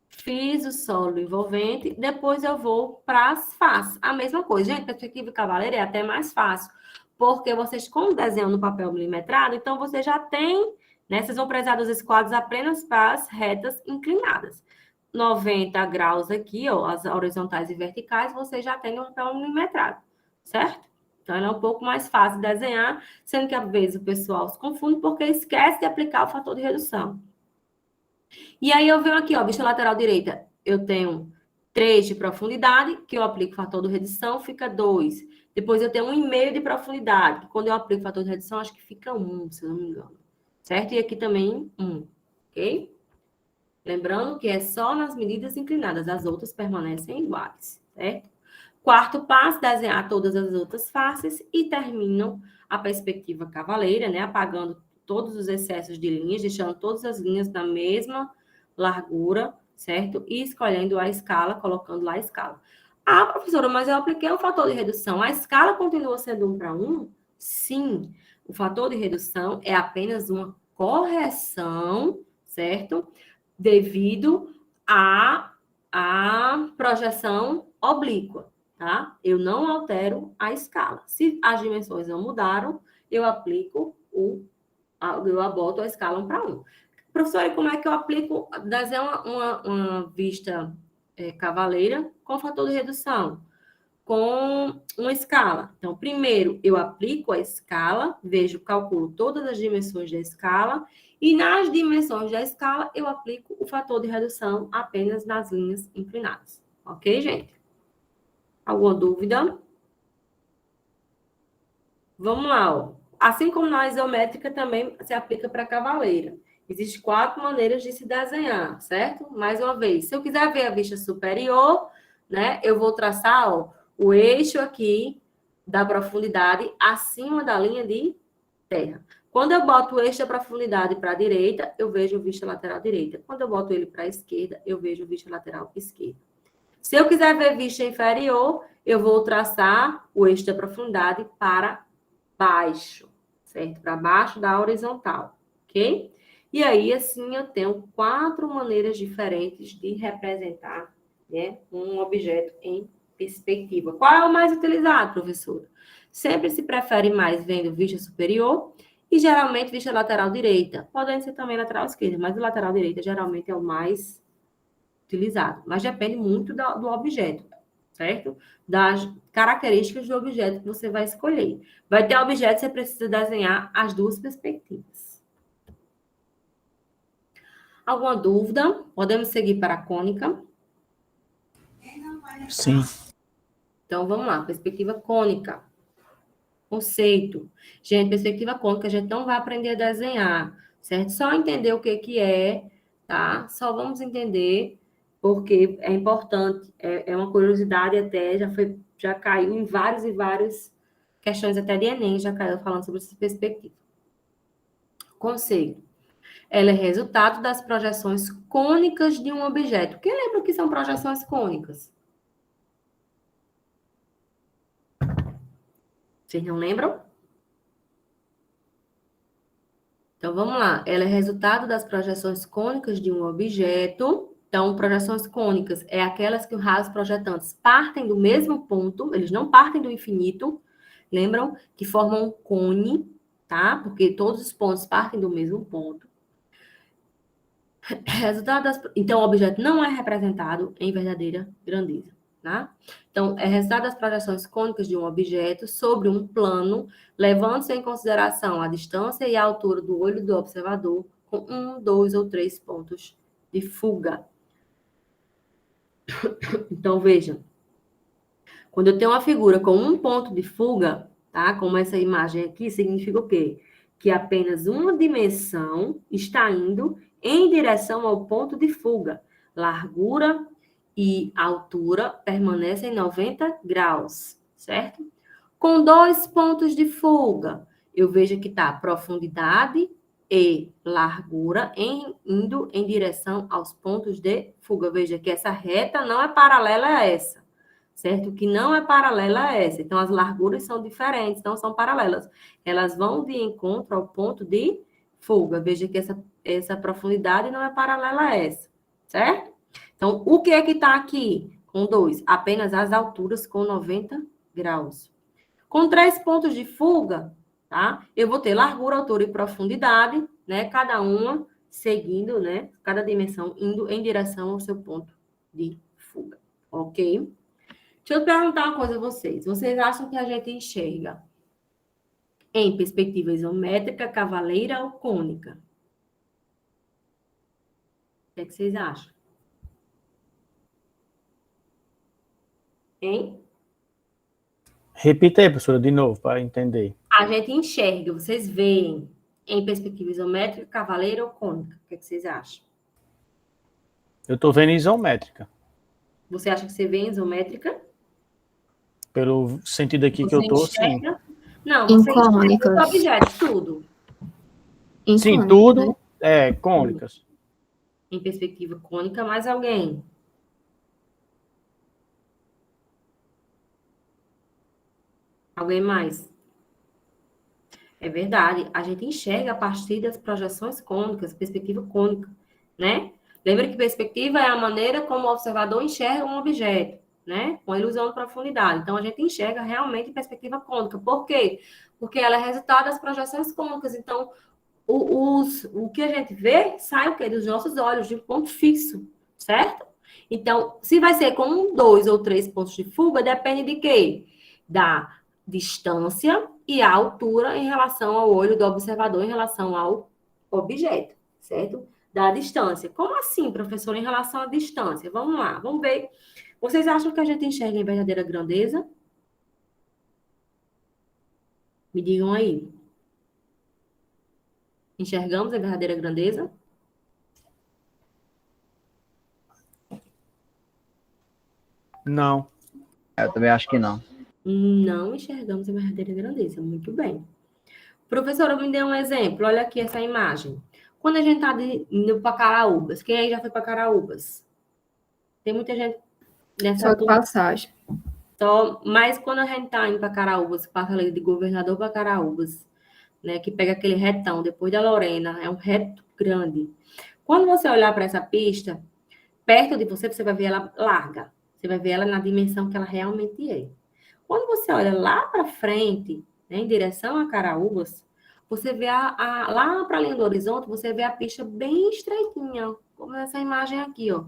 fiz o sólido envolvente, depois eu vou para as faces. A mesma coisa, gente, perspectiva cavaleira é até mais fácil, porque vocês, como desenham no papel milimetrado, então vocês já têm, né, vocês vão precisar dos esquadros apenas para as retas inclinadas. 90 graus aqui, ó, as horizontais e verticais, você já tem no papel milimetrado, certo? Então, é um pouco mais fácil de desenhar, sendo que às vezes o pessoal se confunde porque esquece de aplicar o fator de redução. E aí eu venho aqui, ó, vista lateral direita, eu tenho 3 de profundidade, que eu aplico o fator de redução, fica 2. Depois eu tenho 1,5 de profundidade, que quando eu aplico o fator de redução, acho que fica 1, se eu não me engano. Certo? E aqui também 1, ok? Lembrando que é só nas medidas inclinadas, as outras permanecem iguais, certo? Quarto passo, desenhar todas as outras faces e terminam a perspectiva cavaleira, né? Apagando todos os excessos de linhas, deixando todas as linhas na mesma largura, certo? E escolhendo a escala, colocando lá a escala. Ah, professora, mas eu apliquei o fator de redução. A escala continua sendo 1:1? Sim. O fator de redução é apenas uma correção, certo? Devido à projeção oblíqua, tá? Eu não altero a escala. Se as dimensões não mudaram, eu aplico eu aboto a escala 1:1. Professora, como é que eu aplico, desenho uma vista cavaleira com fator de redução? Com uma escala. Então, primeiro, eu aplico a escala, calculo todas as dimensões da escala, e nas dimensões da escala, eu aplico o fator de redução apenas nas linhas inclinadas. Ok, gente? Alguma dúvida? Vamos lá, ó. Assim como na isométrica também se aplica para a cavaleira. Existem 4 maneiras de se desenhar, certo? Mais uma vez, se eu quiser ver a vista superior, né, eu vou traçar, ó, o eixo aqui da profundidade acima da linha de terra. Quando eu boto o eixo da profundidade para a direita, eu vejo vista lateral direita. Quando eu boto ele para a esquerda, eu vejo vista lateral esquerda. Se eu quiser ver vista inferior, eu vou traçar o eixo da profundidade para baixo, certo? Para baixo da horizontal, ok? E aí, assim, eu tenho 4 maneiras diferentes de representar, né, um objeto em perspectiva. Qual é o mais utilizado, professora? Sempre se prefere mais vendo vista superior e geralmente vista lateral direita. Podendo ser também lateral esquerda, mas o lateral direita geralmente é o mais utilizado. Mas depende muito do objeto, certo? Das características do objeto que você vai escolher. Vai ter objeto que você precisa desenhar as 2 perspectivas. Alguma dúvida? Podemos seguir para a cônica? Sim. Então, vamos lá. Perspectiva cônica. Conceito. Gente, perspectiva cônica a gente não vai aprender a desenhar, certo? Só entender o que é, tá? Só vamos entender porque é importante, é uma curiosidade até, já caiu em vários e várias questões até de Enem, já caiu falando sobre essa perspectiva. Conceito. Ela é resultado das projeções cônicas de um objeto. Quem lembra o que são projeções cônicas? Vocês não lembram? Então, vamos lá. Ela é resultado das projeções cônicas de um objeto. Então, projeções cônicas é aquelas que os raios projetantes partem do mesmo ponto, eles não partem do infinito, lembram? Que formam um cone, tá? Porque todos os pontos partem do mesmo ponto. Então, o objeto não é representado em verdadeira grandeza, tá? Então, é resultado das projeções cônicas de um objeto sobre um plano, levando-se em consideração a distância e a altura do olho do observador, com 1, 2 ou 3 pontos de fuga. Então, veja, quando eu tenho uma figura com 1 ponto de fuga, tá? Como essa imagem aqui, significa o quê? Que apenas uma dimensão está indo em direção ao ponto de fuga. Largura e altura permanecem em 90 graus, certo? Com 2 pontos de fuga, eu vejo que está profundidade e largura indo em direção aos pontos de fuga. Veja que essa reta não é paralela a essa, certo? Que não é paralela a essa. Então, as larguras são diferentes, não são paralelas. Elas vão de encontro ao ponto de fuga. Veja que essa profundidade não é paralela a essa, certo? Então, o que é que está aqui com 2? Apenas as alturas com 90 graus. Com 3 pontos de fuga, tá? Eu vou ter largura, altura e profundidade, né? Cada uma seguindo, né? Cada dimensão indo em direção ao seu ponto de fuga, ok? Deixa eu perguntar uma coisa a vocês. Vocês acham que a gente enxerga em perspectiva isométrica, cavaleira ou cônica? O que é que vocês acham? Hein? Repita aí, professora, de novo, para entender. A gente enxerga, vocês veem em perspectiva isométrica, cavaleira ou cônica? O que é que vocês acham? Eu estou vendo isométrica. Você acha que você vê em isométrica? Pelo sentido aqui que Você eu estou, sim. enxerga? Não, você enxerga Incônicas. os objetos, tudo. Sim, Incônicas, tudo né? é cônicas. Em perspectiva cônica, mais alguém? Alguém mais? É verdade. A gente enxerga a partir das projeções cônicas, perspectiva cônica, né? Lembra que perspectiva é a maneira como o observador enxerga um objeto, né? Com a ilusão de profundidade. Então, a gente enxerga realmente em perspectiva cônica. Por quê? Porque ela é resultado das projeções cônicas. Então, o que a gente vê sai o quê? Dos nossos olhos, de um ponto fixo, certo? Então, se vai ser com 1, 2 ou 3 pontos de fuga, depende de quê? Da distância e a altura em relação ao olho do observador, em relação ao objeto, certo? Da distância. Como assim, professor, em relação à distância? Vamos lá, vamos ver. Vocês acham que a gente enxerga em verdadeira grandeza? Me digam aí. Enxergamos a verdadeira grandeza? Não. Eu também acho que não. Não enxergamos a verdadeira grandeza. Muito bem. Professora, me dê um exemplo. Olha aqui essa imagem. Quando a gente está indo para Caraúbas, quem aí já foi para Caraúbas? Tem muita gente nessa Só de turma. passagem. Mas quando a gente está indo para Caraúbas, passa ali de Governador para Caraúbas, né, que pega aquele retão depois da Lorena, é um reto grande. Quando você olhar para essa pista, perto de você, você vai ver ela larga. Você vai ver ela na dimensão que ela realmente é. Quando você olha lá para frente, né, em direção a Caraúbas, você vê lá para a linha do horizonte, você vê a pista bem estreitinha, como essa imagem aqui, ó.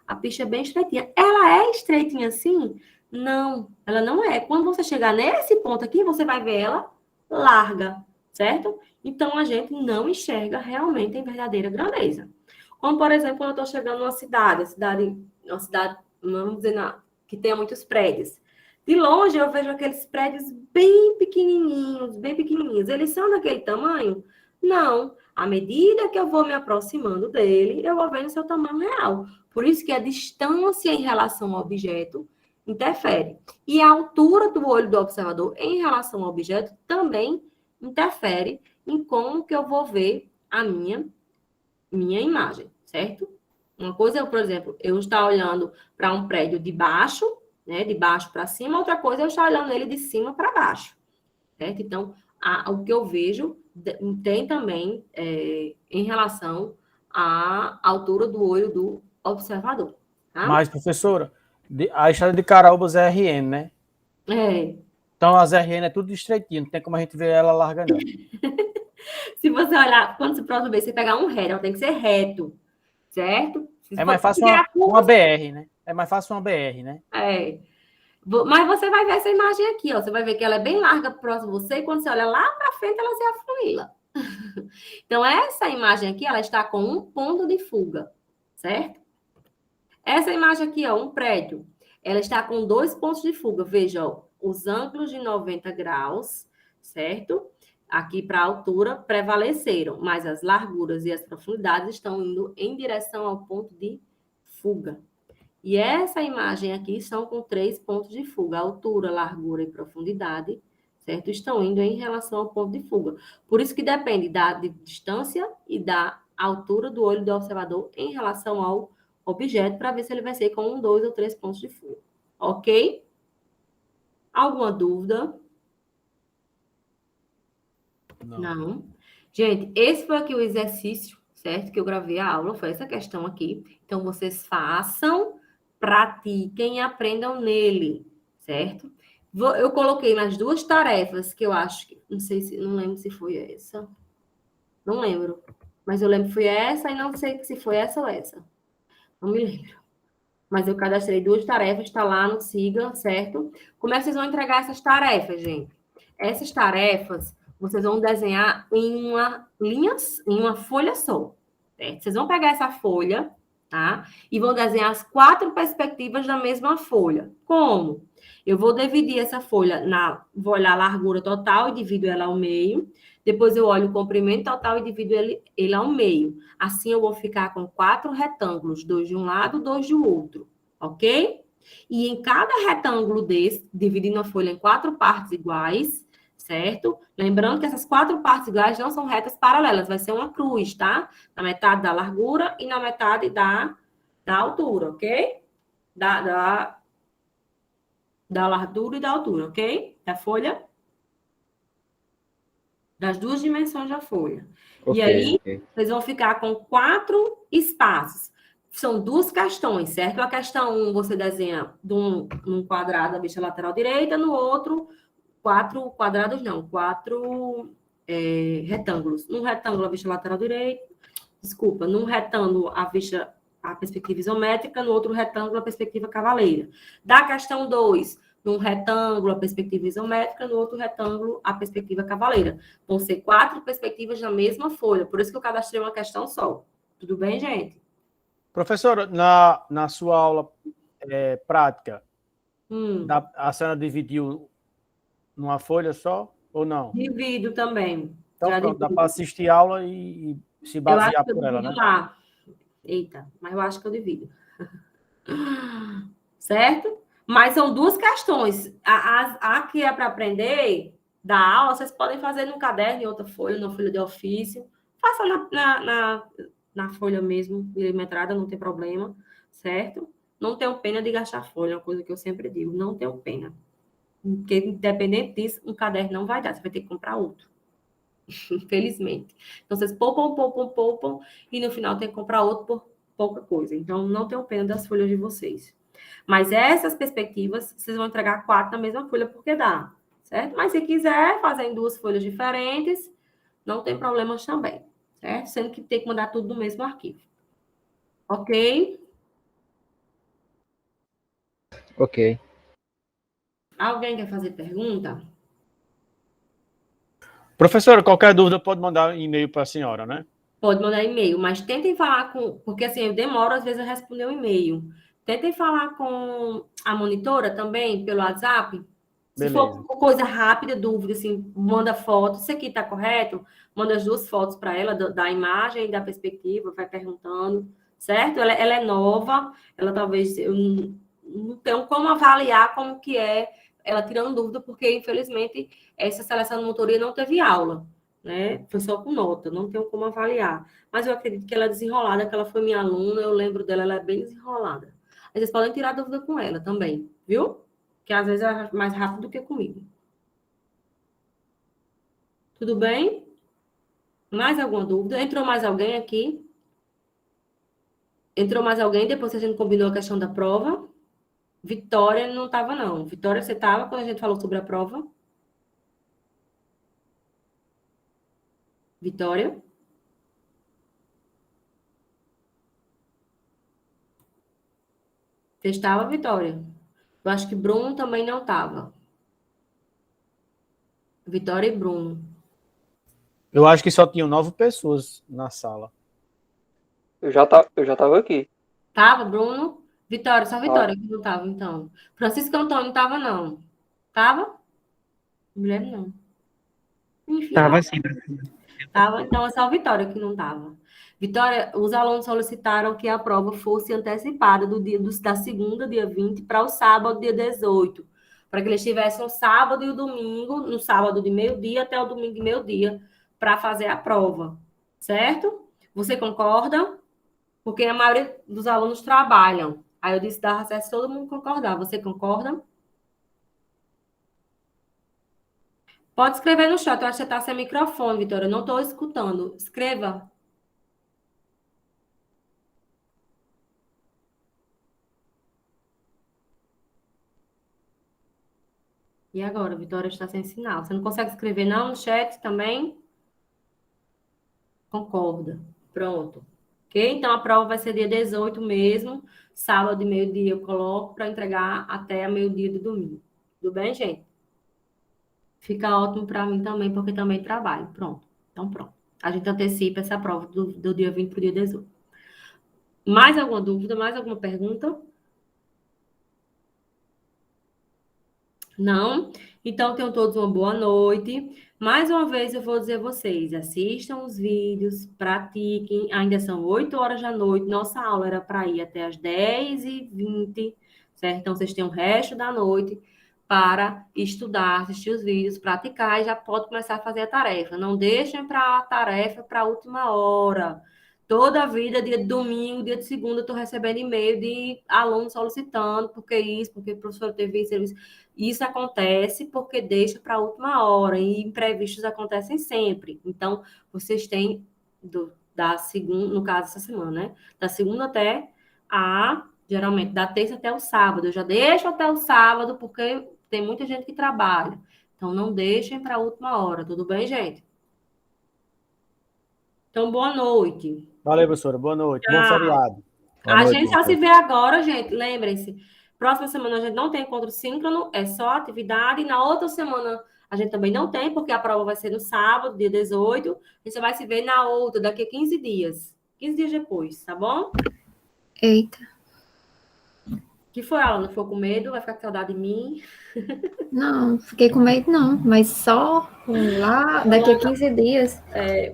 A pista é bem estreitinha. Ela é estreitinha assim? Não, ela não é. Quando você chegar nesse ponto aqui, você vai ver ela larga, certo? Então, a gente não enxerga realmente em verdadeira grandeza. Como, por exemplo, quando eu estou chegando numa cidade, vamos dizer, que tenha muitos prédios. De longe, eu vejo aqueles prédios bem pequenininhos, bem pequenininhos. Eles são daquele tamanho? Não. À medida que eu vou me aproximando dele, eu vou vendo seu tamanho real. Por isso que a distância em relação ao objeto interfere. E a altura do olho do observador em relação ao objeto também interfere em como que eu vou ver a minha imagem, certo? Uma coisa é, por exemplo, eu estar olhando para um prédio de baixo, né, de baixo para cima, outra coisa é eu estar olhando ele de cima para baixo, certo? Então, o que eu vejo tem também em relação à altura do olho do observador, tá? Mas, professora, a estrada de Caraúbas é RN, né? É. Então as RN é tudo estreitinho, não tem como a gente ver ela larga, não. Se você olhar, quando você próxima vez você pegar um reto, ela tem que ser reto, certo? É mais fácil uma BR, né? É mais fácil uma BR, né? É. Mas você vai ver essa imagem aqui, ó. Você vai ver que ela é bem larga próximo de você, e quando você olha lá para frente, ela se afunila. Então, essa imagem aqui, ela está com um ponto de fuga, certo? Essa imagem aqui, ó, um prédio, ela está com 2 pontos de fuga. Veja, ó, os ângulos de 90 graus, certo? Aqui para a altura prevaleceram, mas as larguras e as profundidades estão indo em direção ao ponto de fuga. E essa imagem aqui são com 3 pontos de fuga. Altura, largura e profundidade, certo? Estão indo em relação ao ponto de fuga. Por isso que depende da distância e da altura do olho do observador em relação ao objeto, para ver se ele vai ser com 1, 2 ou 3 pontos de fuga. Ok? Alguma dúvida? Não. Gente, esse foi aqui o exercício, certo? Que eu gravei a aula, foi essa questão aqui. Então, vocês façam, pratiquem e aprendam nele, certo? Eu coloquei nas 2 tarefas que eu acho que, não lembro se foi essa. Não lembro. Mas eu lembro que foi essa e não sei se foi essa ou essa. Não me lembro. Mas eu cadastrei 2 tarefas, está lá no Siga, certo? Como é que vocês vão entregar essas tarefas, gente? Essas tarefas vocês vão desenhar em uma linha, em uma folha só, certo? Vocês vão pegar essa folha, tá? E vão desenhar as 4 perspectivas da mesma folha. Como? Eu vou dividir essa folha, vou olhar a largura total e divido ela ao meio. Depois eu olho o comprimento total e divido ele ao meio. Assim eu vou ficar com 4 retângulos, 2 de um lado, 2 do outro, ok? E em cada retângulo desse, dividindo a folha em 4 partes iguais, certo? Lembrando que essas 4 partes iguais não são retas paralelas, vai ser uma cruz, tá? Na metade da largura e na metade da altura, ok? Da largura e da altura, ok? Da folha. Das 2 dimensões da folha. Ok, e aí, ok. vocês vão ficar com 4 espaços. São 2 questões, certo? A questão 1, você desenha num quadrado a bicha lateral direita, no outro, 4 quadrados, não, 4 retângulos. Num retângulo, a bicha lateral direita, desculpa, num retângulo, a perspectiva isométrica, no outro retângulo, a perspectiva cavaleira. Da questão 2, num retângulo, a perspectiva isométrica, no outro retângulo, a perspectiva cavaleira. Vão ser 4 perspectivas na mesma folha, por isso que eu cadastrei uma questão só. Tudo bem, gente? Professora, na sua aula prática, a senhora dividiu numa folha só? Ou não? Divido também. Então Já pronto, dá divido. para assistir a aula e se Eu acho basear que eu por ela, divido né? lá. Eita, mas eu acho que eu divido. Certo? Mas são duas questões. A que é para aprender da aula, vocês podem fazer no caderno, em outra folha, na folha de ofício. Faça na folha mesmo, milimetrada, não tem problema, certo? Não tenho pena de gastar folha, é uma coisa que eu sempre digo, não tenho pena. Porque, independente disso, um caderno não vai dar, você vai ter que comprar outro. Infelizmente. Então, vocês poupam, e no final tem que comprar outro por pouca coisa. Então, não tenho pena das folhas de vocês. Mas essas perspectivas, vocês vão entregar 4 na mesma folha, porque dá, certo? Mas se quiser fazer em 2 folhas diferentes, não tem problemas também, certo? Sendo que tem que mandar tudo no mesmo arquivo. Ok? Ok. Alguém quer fazer pergunta? Professora, qualquer dúvida pode mandar e-mail para a senhora, né? Pode mandar e-mail, mas tentem falar com... Porque, assim, eu demoro, às vezes, a responder o e-mail. Tentem falar com a monitora também, pelo WhatsApp. Se for Beleza. coisa rápida, dúvida, assim, manda foto. Isso aqui está correto? Manda as 2 fotos para ela, da imagem e da perspectiva, vai perguntando, certo? Ela é nova, ela talvez... Eu não tenho como avaliar como que é ela tirando dúvida, porque, infelizmente, essa seleção de monitoria não teve aula, né? Foi só com nota, não tenho como avaliar. Mas eu acredito que ela é desenrolada, que ela foi minha aluna, eu lembro dela, ela é bem desenrolada. Mas vocês podem tirar dúvida com ela também, viu? Que às vezes é mais rápido do que comigo. Tudo bem? Mais alguma dúvida? Entrou mais alguém aqui? Entrou mais alguém depois que a gente combinou a questão da prova? Vitória não estava, não. Vitória, você estava quando a gente falou sobre a prova? Vitória? Você estava, Vitória? Eu acho que Bruno também não estava. Vitória e Bruno. Eu acho que só tinham 9 pessoas na sala. Eu já tava aqui. Tava, Bruno? Vitória, só Tá? Vitória que não tava, então. Francisco Antônio não tava, não. Tava? Mulher, não. Enfim, Tava assim, professora. tava, então é só Vitória que não tava. Vitória, os alunos solicitaram que a prova fosse antecipada da segunda, dia 20, para o sábado, dia 18. Para que eles tivessem o sábado e o domingo, no sábado de meio-dia até o domingo de meio-dia, para fazer a prova. Certo? Você concorda? Porque a maioria dos alunos trabalham. Aí eu disse, dava certo se todo mundo concordar. Você concorda? Pode escrever no chat. Eu acho que você está sem microfone, Vitória. Eu não estou escutando. Escreva. E agora, Vitória está sem sinal. Você não consegue escrever não no chat também? Concorda. Pronto. Ok? Então, a prova vai ser dia 18 mesmo. Sábado de meio-dia eu coloco para entregar até meio-dia de domingo. Tudo bem, gente? Fica ótimo para mim também, porque também trabalho. Pronto. Então, pronto. A gente antecipa essa prova do dia 20 para o dia 18. Mais alguma dúvida? Mais alguma pergunta? Não? Então, tenham todos uma boa noite. Mais uma vez, eu vou dizer a vocês, assistam os vídeos, pratiquem. Ainda são 8 horas da noite. Nossa aula era para ir até as 10h20, certo? Então, vocês têm o resto da noite para estudar, assistir os vídeos, praticar e já pode começar a fazer a tarefa. Não deixem para a tarefa para a última hora. Toda vida, dia de domingo, dia de segunda, eu estou recebendo e-mail de alunos solicitando, porque isso, porque o professor teve serviço. Isso acontece porque deixa para a última hora, e imprevistos acontecem sempre. Então, vocês têm da segunda, no caso, essa semana, né? Da segunda até geralmente, da terça até o sábado. Eu já deixo até o sábado, porque tem muita gente que trabalha. Então, não deixem para a última hora, tudo bem, gente? Então, boa noite. Valeu, professora. Boa noite. Bom feriado. Boa A noite, gente só se professor. vê agora, gente. Lembrem-se. Próxima semana a gente não tem encontro síncrono, é só atividade. E na outra semana a gente também não tem, porque a prova vai ser no sábado, dia 18. A gente só vai se ver na outra, daqui a 15 dias. 15 dias depois, tá bom? Eita. Que foi, Alan? Não ficou com medo? Vai ficar com saudade de mim? Não, fiquei com medo, não. Mas só lá daqui a 15 dias.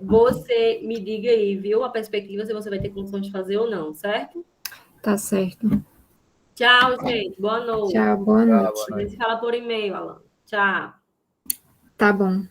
Você me diga aí, viu? A perspectiva se você vai ter condições de fazer ou não, certo? Tá certo. Tchau, gente. Boa noite. Tchau, boa Tchau, noite. A gente se fala por e-mail, Alan. Tchau. Tá bom.